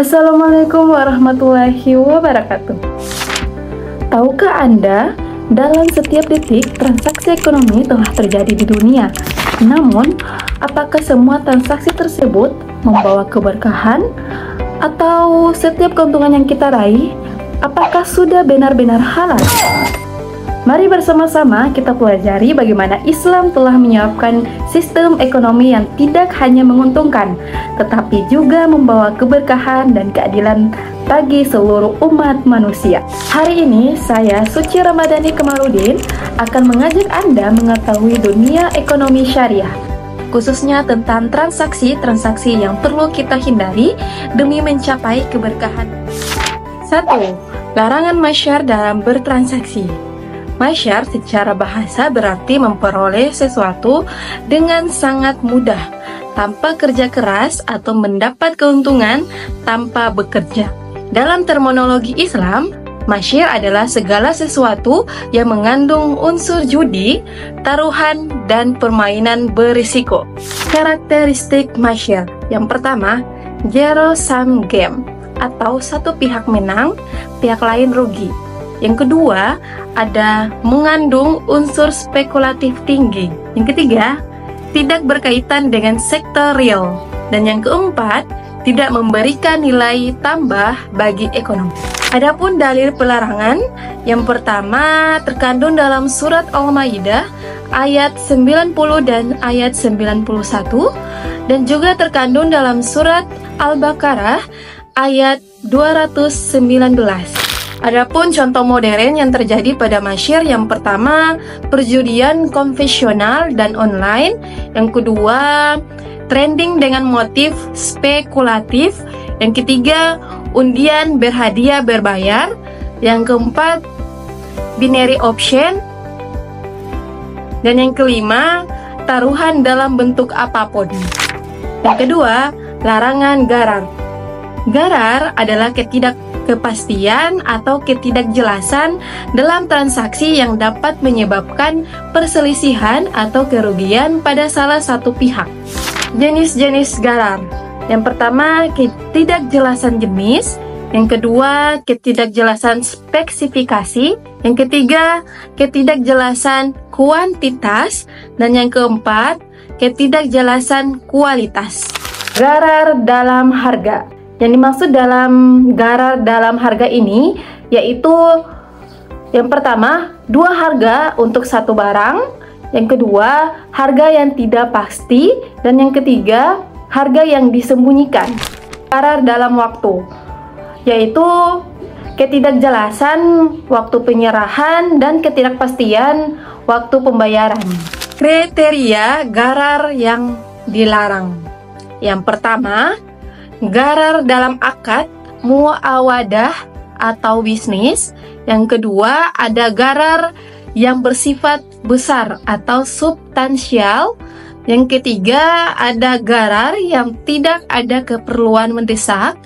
Assalamualaikum warahmatullahi wabarakatuh. Tahukah Anda, dalam setiap detik transaksi ekonomi telah terjadi di dunia. Namun, apakah semua transaksi tersebut membawa keberkahan? Atau setiap keuntungan yang kita raih, apakah sudah benar-benar halal? Mari bersama-sama kita pelajari bagaimana Islam telah menyiapkan sistem ekonomi yang tidak hanya menguntungkan, tetapi juga membawa keberkahan dan keadilan bagi seluruh umat manusia. Hari ini saya, Suci Ramadhani Kamarudin, akan mengajak Anda mengetahui dunia ekonomi syariah, khususnya tentang transaksi-transaksi yang perlu kita hindari demi mencapai keberkahan. 1. Larangan masyar dalam bertransaksi. Masyar secara bahasa berarti memperoleh sesuatu dengan sangat mudah, tanpa kerja keras atau mendapat keuntungan tanpa bekerja. Dalam terminologi Islam, masyar adalah segala sesuatu yang mengandung unsur judi, taruhan, dan permainan berisiko. Karakteristik masyar. Yang pertama, zero sum game, atau satu pihak menang, pihak lain rugi. Yang kedua, ada mengandung unsur spekulatif tinggi. Yang ketiga, tidak berkaitan dengan sektor real. Dan yang keempat, tidak memberikan nilai tambah bagi ekonomi. Adapun dalil pelarangan, yang pertama terkandung dalam surat Al-Maidah ayat 90 dan ayat 91, dan juga terkandung dalam surat Al-Baqarah ayat 219. Adapun contoh modern yang terjadi pada masyar, yang pertama perjudian konvensional dan online, yang kedua trending dengan motif spekulatif, yang ketiga undian berhadiah berbayar, yang keempat binary option, dan yang kelima taruhan dalam bentuk apapun. Yang kedua, larangan gharar. Gharar adalah ketidakpastian atau ketidakjelasan dalam transaksi yang dapat menyebabkan perselisihan atau kerugian pada salah satu pihak. Jenis-jenis gharar. Yang pertama, ketidakjelasan jenis. Yang kedua, ketidakjelasan spesifikasi. Yang ketiga, ketidakjelasan kuantitas. Dan yang keempat, ketidakjelasan kualitas. Gharar dalam harga. Yang dimaksud dalam gharar dalam harga ini yaitu yang pertama, dua harga untuk satu barang, yang kedua, harga yang tidak pasti, dan yang ketiga, harga yang disembunyikan. Gharar dalam waktu yaitu ketidakjelasan waktu penyerahan dan ketidakpastian waktu pembayaran. Kriteria gharar yang dilarang. Yang pertama, gharar dalam akad muawadah atau bisnis. Yang kedua, ada gharar yang bersifat besar atau substansial. Yang ketiga, ada gharar yang tidak ada keperluan mendesak.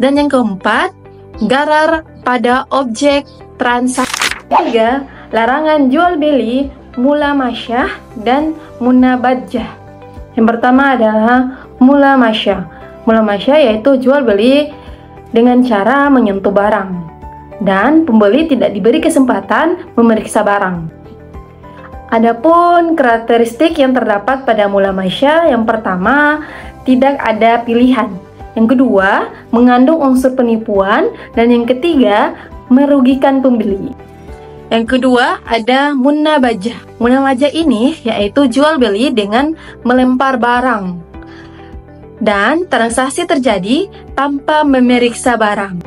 Dan yang keempat, gharar pada objek transaksi. Ketiga, larangan jual beli, mulamasyah dan munabajah. Yang pertama adalah mulamasyah. Mulamasyah yaitu jual beli dengan cara menyentuh barang, dan pembeli tidak diberi kesempatan memeriksa barang. Adapun karakteristik yang terdapat pada mulamasyah, yang pertama, tidak ada pilihan. Yang kedua, mengandung unsur penipuan, dan yang ketiga, merugikan pembeli. Yang kedua, ada munabajah. Munabajah ini yaitu jual beli dengan melempar barang, dan transaksi terjadi tanpa memeriksa barang.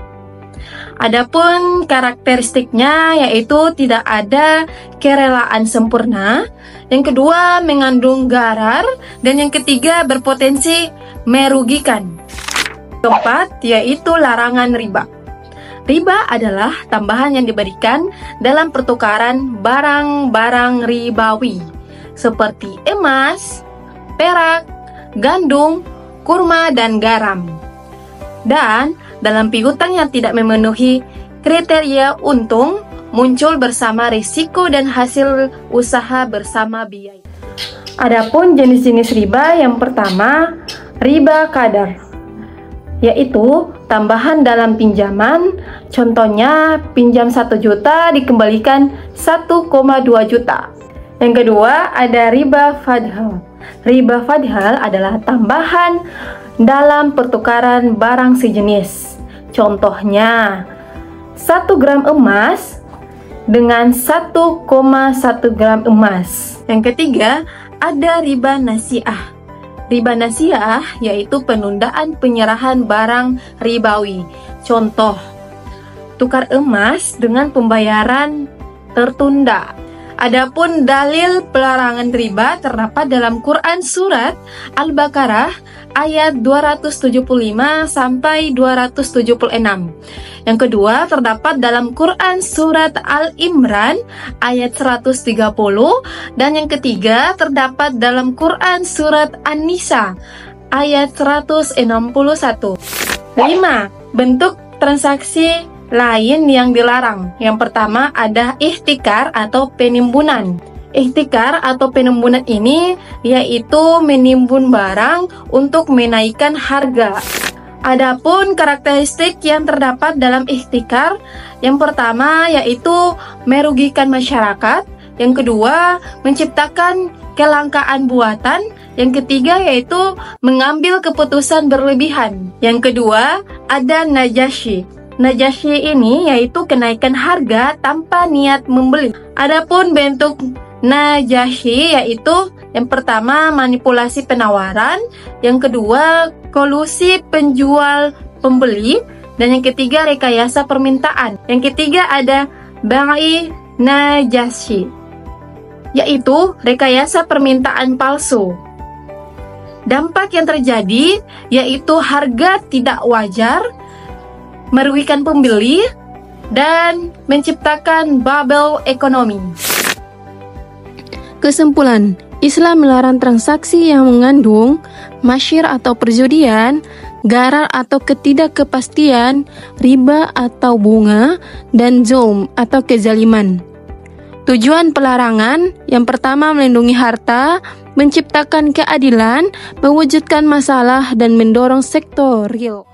Adapun karakteristiknya yaitu tidak ada kerelaan sempurna, yang kedua mengandung gharar, dan yang ketiga berpotensi merugikan. Keempat yaitu larangan riba. Riba adalah tambahan yang diberikan dalam pertukaran barang-barang ribawi seperti emas, perak, gandum, kurma, dan garam. Dan dalam piutang yang tidak memenuhi kriteria untung muncul bersama risiko dan hasil usaha bersama biaya. Adapun jenis-jenis riba, yang pertama riba qadar, yaitu tambahan dalam pinjaman, contohnya pinjam 1 juta dikembalikan 1,2 juta. Yang kedua ada riba fadhal. Riba fadhal adalah tambahan dalam pertukaran barang sejenis. Contohnya 1 gram emas dengan 1,1 gram emas. Yang ketiga ada riba nasiah. Riba nasiah yaitu penundaan penyerahan barang ribawi. Contoh, tukar emas dengan pembayaran tertunda. Adapun dalil pelarangan riba terdapat dalam Quran Surat Al-Baqarah ayat 275 sampai 276. Yang kedua terdapat dalam Quran Surat Al-Imran ayat 130, dan yang ketiga terdapat dalam Quran Surat An-Nisa ayat 161. 5. Bentuk transaksi lain yang dilarang. Yang pertama ada ihtikar atau penimbunan. Ihtikar atau penimbunan ini yaitu menimbun barang untuk menaikkan harga. Adapun karakteristik yang terdapat dalam ihtikar, yang pertama yaitu merugikan masyarakat, yang kedua menciptakan kelangkaan buatan, yang ketiga yaitu mengambil keputusan berlebihan. Yang kedua ada najasyi. Najasyi ini yaitu kenaikan harga tanpa niat membeli. Adapun bentuk najasyi yaitu yang pertama manipulasi penawaran, yang kedua kolusi penjual pembeli, dan yang ketiga rekayasa permintaan. Yang ketiga ada bai najasyi, yaitu rekayasa permintaan palsu. Dampak yang terjadi yaitu harga tidak wajar, merugikan pembeli, dan menciptakan bubble ekonomi. Kesimpulan, Islam melarang transaksi yang mengandung masyir atau perjudian, gharar atau ketidakkepastian, riba atau bunga, dan zulm atau kezaliman. Tujuan pelarangan yang pertama melindungi harta, menciptakan keadilan, mewujudkan masalah, dan mendorong sektor real.